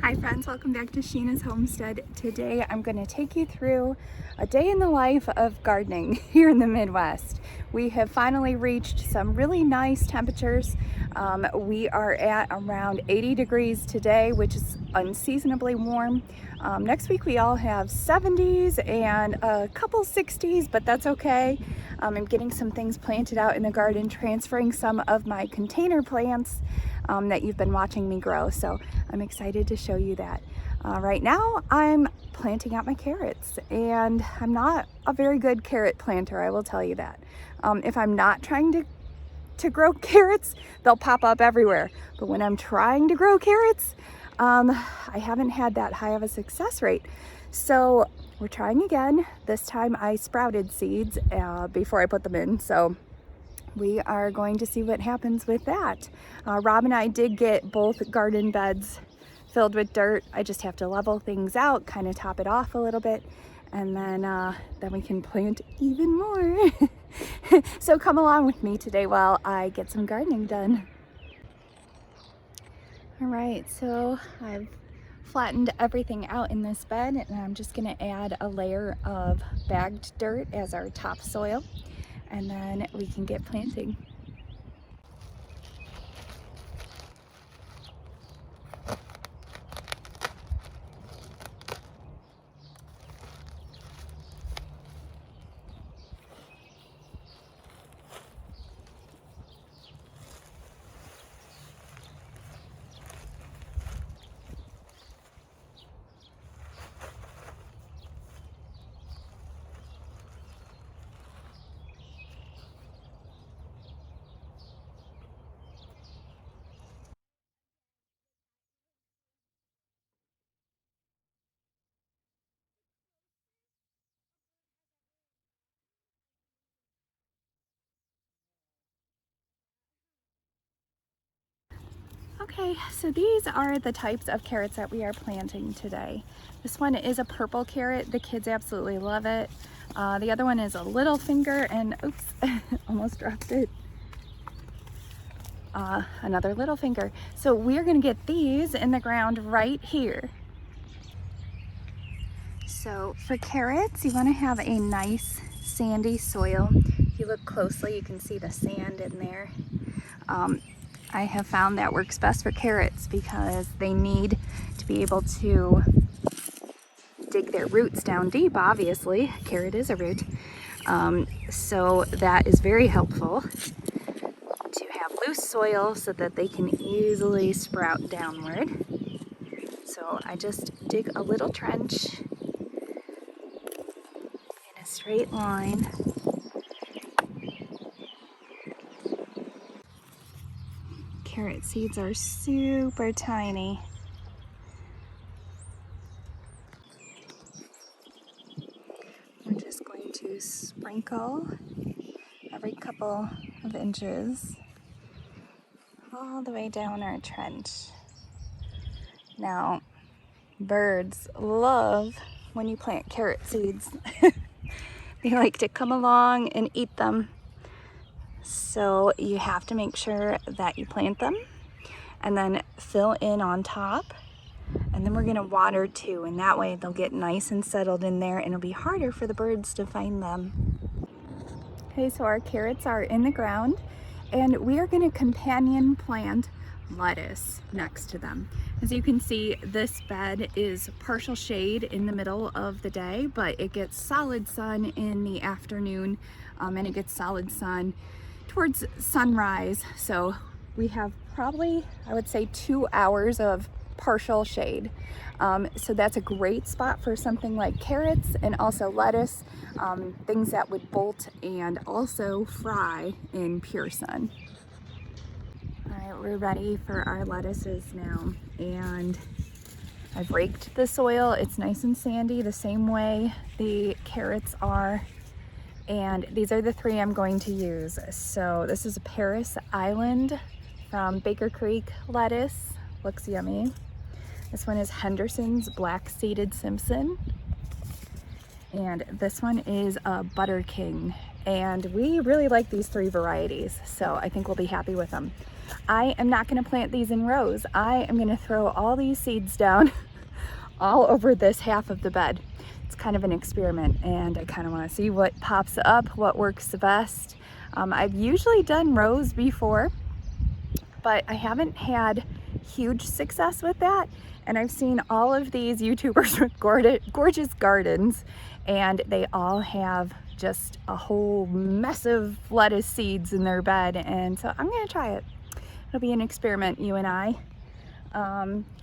Hi friends, welcome back to Sheena's Homestead. Today I'm going to take you through a day in the life of gardening here in the Midwest. We have finally reached some really nice temperatures. We are at around 80 degrees today, which is unseasonably warm. Next week we all have 70s and a couple 60s, but that's okay. I'm getting some things planted out in the garden, transferring some of my container plants that you've been watching me grow, so I'm excited to show you that. Right now I'm planting out my carrots, and I'm not a very good carrot planter, I will tell you that. If I'm not trying to grow carrots, they'll pop up everywhere, but when I'm trying to grow carrots, I haven't had that high of a success rate. So we're trying again. This time I sprouted seeds before I put them in, so we are going to see what happens with that. Rob and I did get both garden beds filled with dirt. I just have to level things out, kind of top it off a little bit, and then we can plant even more. So come along with me today while I get some gardening done. All right, so I've flattened everything out in this bed, and I'm just gonna add a layer of bagged dirt as our topsoil, and then we can get planting. Okay, so these are the types of carrots that we are planting today. This one is a purple carrot. The kids absolutely love it. The other one is a little finger, and oops, almost dropped it. Another little finger. So we're gonna get these in the ground right here. So for carrots, you wanna have a nice sandy soil. If you look closely, you can see the sand in there. I have found that works best for carrots because they need to be able to dig their roots down deep, obviously. Carrot is a root. So that is very helpful to have loose soil so that they can easily sprout downward. So I just dig a little trench in a straight line. Carrot seeds are super tiny. We're just going to sprinkle every couple of inches all the way down our trench. Now, birds love when you plant carrot seeds. They like to come along and eat them. So you have to make sure that you plant them and then fill in on top. And then we're gonna water too, and that way they'll get nice and settled in there, and it'll be harder for the birds to find them. Okay, so our carrots are in the ground, and we are gonna companion plant lettuce next to them. As you can see, this bed is partial shade in the middle of the day, but it gets solid sun in the afternoon, and it gets solid sun towards sunrise. So we have probably, I would say, 2 hours of partial shade. So that's a great spot for something like carrots and also lettuce, things that would bolt and also fry in pure sun. All right, we're ready for our lettuces now, and I've raked the soil. It's nice and sandy the same way the carrots are. And these are the three I'm going to use. So this is a Paris Island from Baker Creek lettuce. Looks yummy. This one is Henderson's Black Seeded Simpson. And this one is a Butter King. and we really like these 3 varieties, so I think we'll be happy with them. I am not going to plant these in rows. I am going to throw all these seeds down all over this half of the bed. It's kind of an experiment, and I kind of want to see what pops up, what works the best. I've usually done rows before, but I haven't had huge success with that. And I've seen all of these YouTubers with gorgeous gardens, and they all have just a whole mess of lettuce seeds in their bed. And so I'm gonna try it. It'll be an experiment, you and I.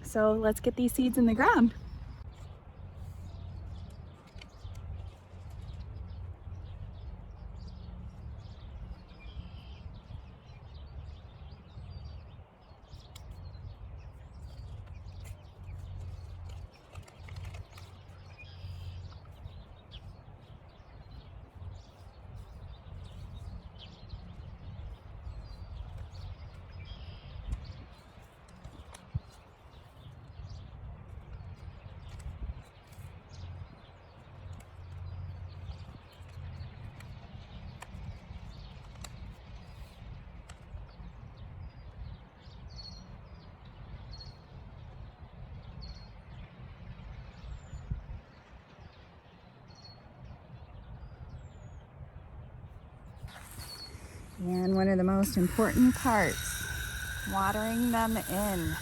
So let's get these seeds in the ground. And one of the most important parts, watering them in.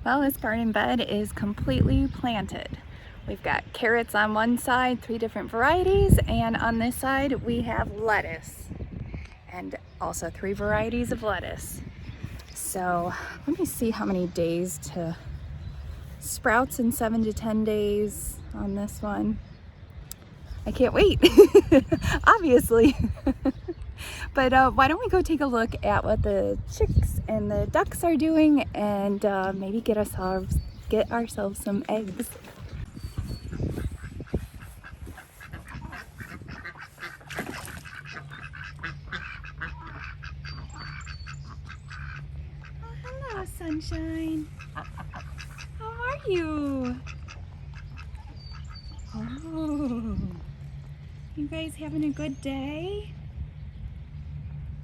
Well, this garden bed is completely planted. We've got carrots on one side, 3 different varieties, and on this side we have lettuce, and also 3 varieties of lettuce. So let me see how many days to sprouts in 7 to 10 days on this one. I can't wait, obviously. But why don't we go take a look at what the chicks and the ducks are doing, and maybe get ourselves some eggs. Oh, hello, Sunshine. How are you? Oh, you guys having a good day?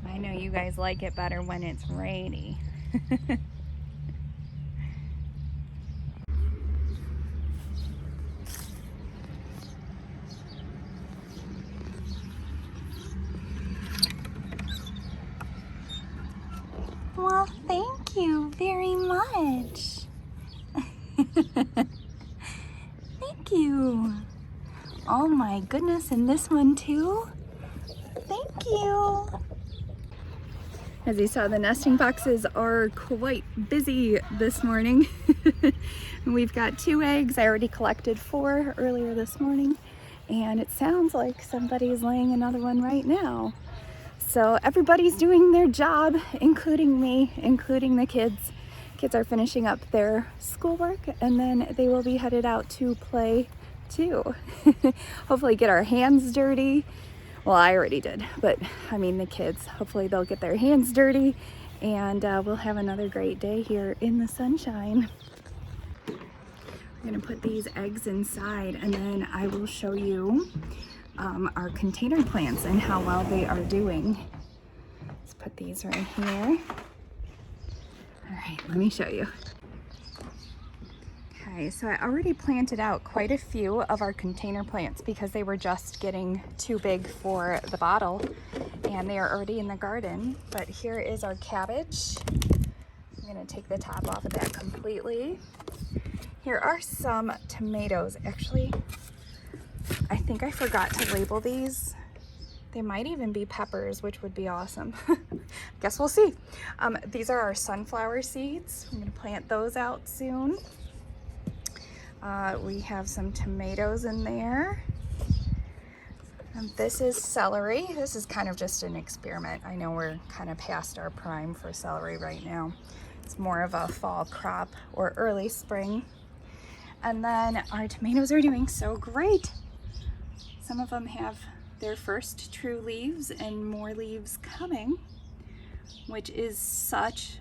I know you guys like it better when it's rainy. Well, thank you very much. Thank you. Oh my goodness, and this one too? Thank you. As you saw, the nesting boxes are quite busy this morning. We've got 2 eggs. I already collected 4 earlier this morning, and it sounds like somebody's laying another one right now. So everybody's doing their job, including me, including the kids. Kids are finishing up their schoolwork, and then they will be headed out to play too. Hopefully get our hands dirty. Well, I already did, but I mean the kids. Hopefully they'll get their hands dirty, and we'll have another great day here in the sunshine. I'm gonna put these eggs inside, and then I will show you our container plants and how well they are doing. Let's put these right here. All right, let me show you. Okay, so I already planted out quite a few of our container plants because they were just getting too big for the bottle, and they are already in the garden. But here is our cabbage. I'm gonna take the top off of that completely. Here are some tomatoes. Actually, I think I forgot to label these. They might even be peppers, which would be awesome. Guess we'll see. These are our sunflower seeds. I'm gonna plant those out soon. We have some tomatoes in there. And this is celery. This is kind of just an experiment. I know we're kind of past our prime for celery right now. It's more of a fall crop or early spring. And then our tomatoes are doing so great. Some of them have their first true leaves and more leaves coming, which is such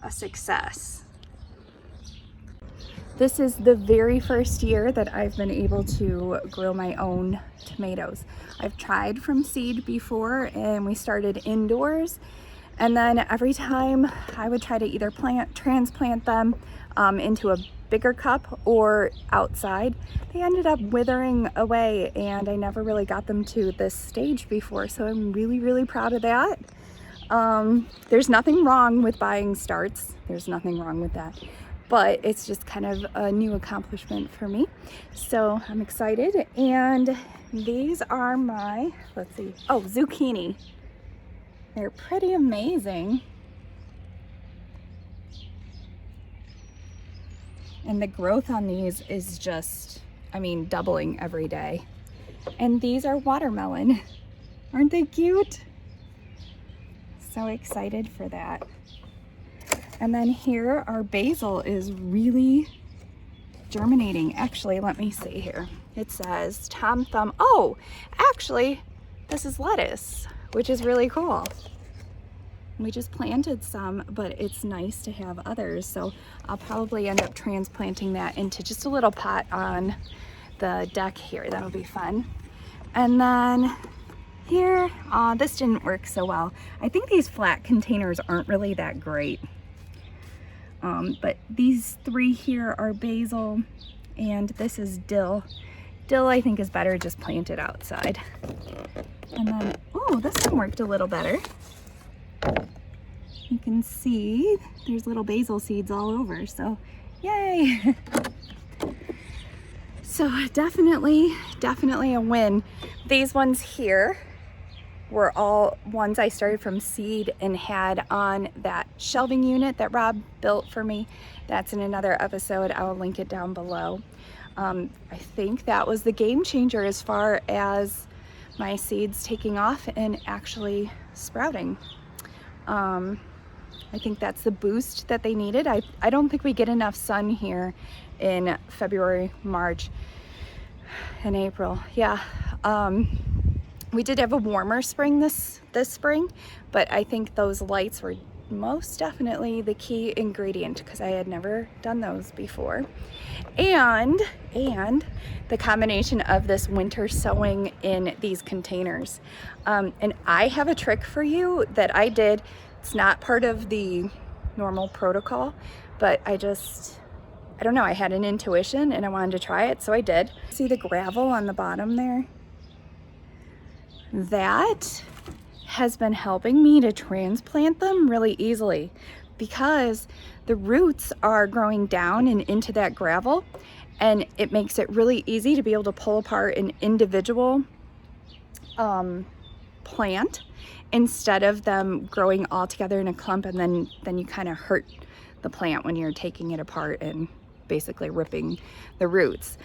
a success. This is the very first year that I've been able to grow my own tomatoes. I've tried from seed before, and we started indoors, and then every time I would try to either transplant them into a bigger cup or outside, they ended up withering away, and I never really got them to this stage before, so I'm really proud of that. There's nothing wrong with buying starts. There's nothing wrong with that, but it's just kind of a new accomplishment for me, so I'm excited. And these are my, let's see, oh, zucchini. They're pretty amazing. And the growth on these is just, I mean, doubling every day. And these are watermelon. Aren't they cute? So excited for that. And then here, our basil is really germinating. Actually, let me see here. It says Tom Thumb. Oh, actually, this is lettuce, which is really cool. We just planted some, but it's nice to have others. So I'll probably end up transplanting that into just a little pot on the deck here. That'll be fun. And then here, this didn't work so well. I think these flat containers aren't really that great. But these three here are basil, and this is dill. Dill, I think, is better just planted outside. And then, oh, this one worked a little better. You can see there's little basil seeds all over, so yay! So definitely a win. These ones here were all ones I started from seed and had on that shelving unit that Rob built for me. That's in another episode. I will link it down below. I think that was the game changer as far as my seeds taking off and actually sprouting. I think that's the boost that they needed. I don't think we get enough sun here in February, March, and April. Yeah. We did have a warmer spring this spring, but I think those lights were most definitely the key ingredient because I had never done those before. And the combination of this winter sowing in these containers. And I have a trick for you that I did. It's not part of the normal protocol, but I don't know, I had an intuition and I wanted to try it, so I did. See the gravel on the bottom there? That has been helping me to transplant them really easily because the roots are growing down and into that gravel, and it makes it really easy to be able to pull apart an individual plant instead of them growing all together in a clump, and then you kind of hurt the plant when you're taking it apart and basically ripping the roots.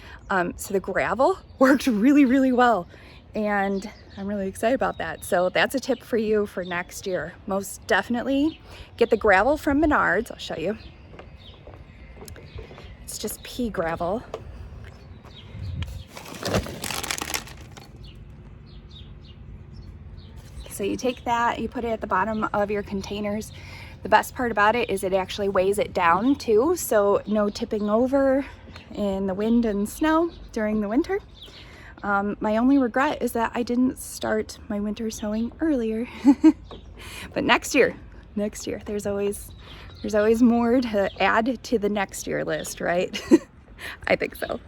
So the gravel worked really well, and I'm really excited about that. So that's a tip for you for next year. Most definitely get the gravel from Menards. I'll show you. It's just pea gravel. So you take that, you put it at the bottom of your containers. The best part about it is it actually weighs it down too, so no tipping over in the wind and snow during the winter. My only regret is that I didn't start my winter sowing earlier. But next year, there's always more to add to the next year list, right? I think so.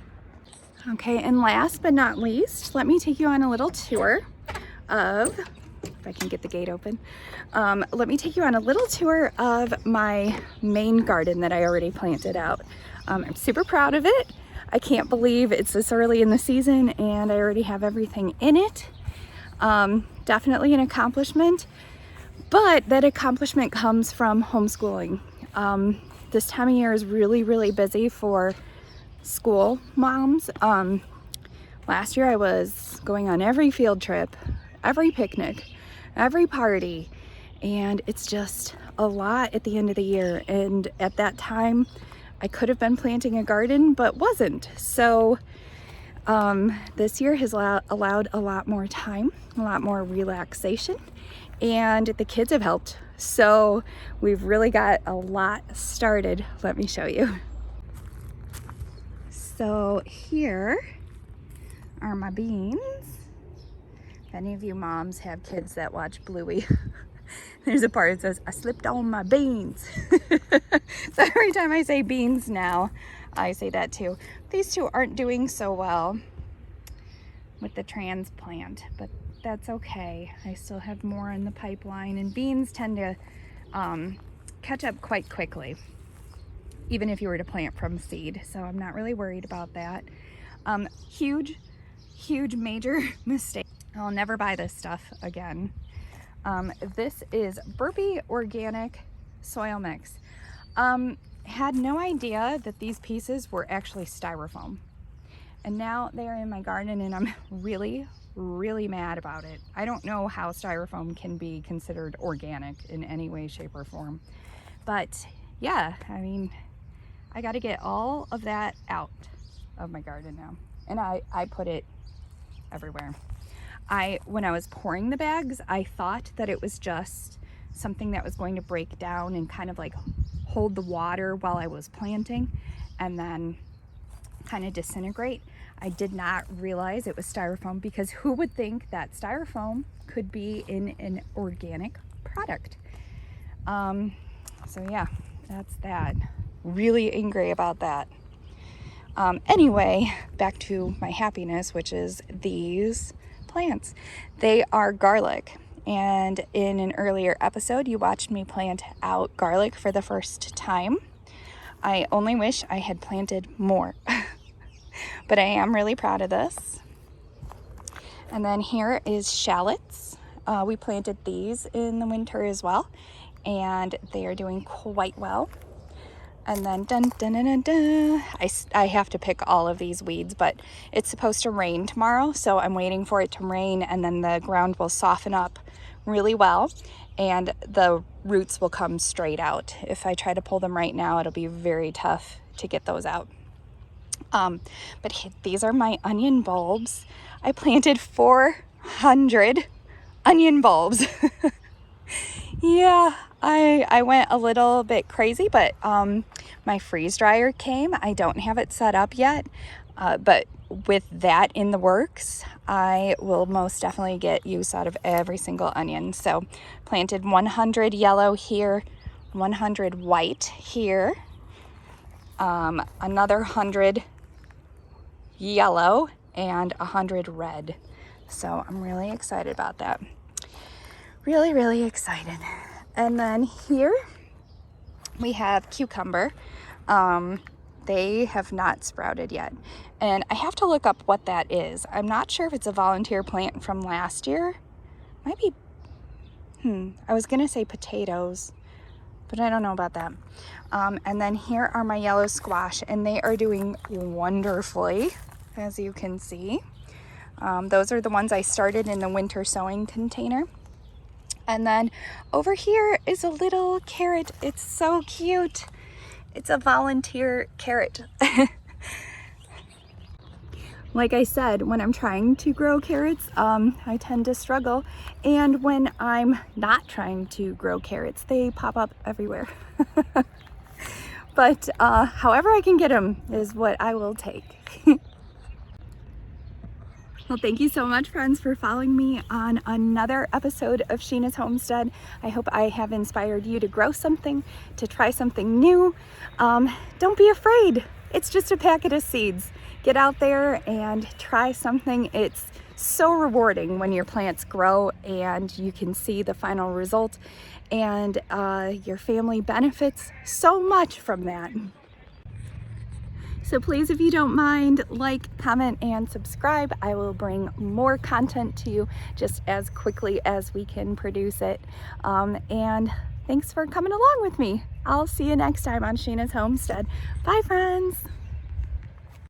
Okay, and last but not least, let me take you on a little tour of, if I can get the gate open, let me take you on a little tour of my main garden that I already planted out. I'm super proud of it. I can't believe it's this early in the season and I already have everything in it. Definitely an accomplishment, but that accomplishment comes from homeschooling. This time of year is really busy for school moms. Last year I was going on every field trip, every picnic, every party, and it's just a lot at the end of the year. And at that time, I could have been planting a garden, but wasn't. So this year has allowed a lot more time, a lot more relaxation, and the kids have helped. So we've really got a lot started. Let me show you. So here are my beans. If any of you moms have kids that watch Bluey, there's a part that says, I slipped on my beans. So every time I say beans now, I say that too. These two aren't doing so well with the transplant, but that's okay. I still have more in the pipeline, and beans tend to catch up quite quickly, even if you were to plant from seed. So I'm not really worried about that. Huge major mistake. I'll never buy this stuff again. This is Burpee Organic Soil Mix. Had no idea that these pieces were actually styrofoam. And now they are in my garden, and I'm really mad about it. I don't know how styrofoam can be considered organic in any way, shape, or form. But yeah, I mean, I got to get all of that out of my garden now. And I put it everywhere. When I was pouring the bags, I thought that it was just something that was going to break down and kind of like hold the water while I was planting and then kind of disintegrate. I did not realize it was styrofoam, because who would think that styrofoam could be in an organic product? So yeah, that's that. Really angry about that. Anyway, back to my happiness, which is these plants. They are garlic. And in an earlier episode, you watched me plant out garlic for the first time. I only wish I had planted more. But I am really proud of this. And then here is shallots. We planted these in the winter as well, and they are doing quite well. And then I have to pick all of these weeds, but it's supposed to rain tomorrow, so I'm waiting for it to rain, and then the ground will soften up really well and the roots will come straight out. If I try to pull them right now, it'll be very tough to get those out. But these are my onion bulbs. I planted 400 onion bulbs. Yeah, I went a little bit crazy, but my freeze dryer came. I don't have it set up yet, but with that in the works, I will most definitely get use out of every single onion. So planted 100 yellow here, 100 white here, another 100 yellow, and 100 red. So I'm really excited about that. Really excited. And then here we have cucumber. They have not sprouted yet, and I have to look up what that is. I'm not sure if it's a volunteer plant from last year. Might be, I was gonna say potatoes, but I don't know about that. And then here are my yellow squash, and they are doing wonderfully, as you can see. Those are the ones I started in the winter sowing container. And then over here is a little carrot. It's so cute. It's a volunteer carrot. Like I said, when I'm trying to grow carrots, I tend to struggle. And when I'm not trying to grow carrots, they pop up everywhere. But however I can get them is what I will take. Well, thank you so much, friends, for following me on another episode of Sheena's Homestead. I hope I have inspired you to grow something, to try something new. Don't be afraid. It's just a packet of seeds. Get out there and try something. It's so rewarding when your plants grow and you can see the final result, and your family benefits so much from that. So please, if you don't mind, like, comment, and subscribe. I will bring more content to you just as quickly as we can produce it. And thanks for coming along with me. I'll see you next time on Sheena's Homestead. Bye, friends.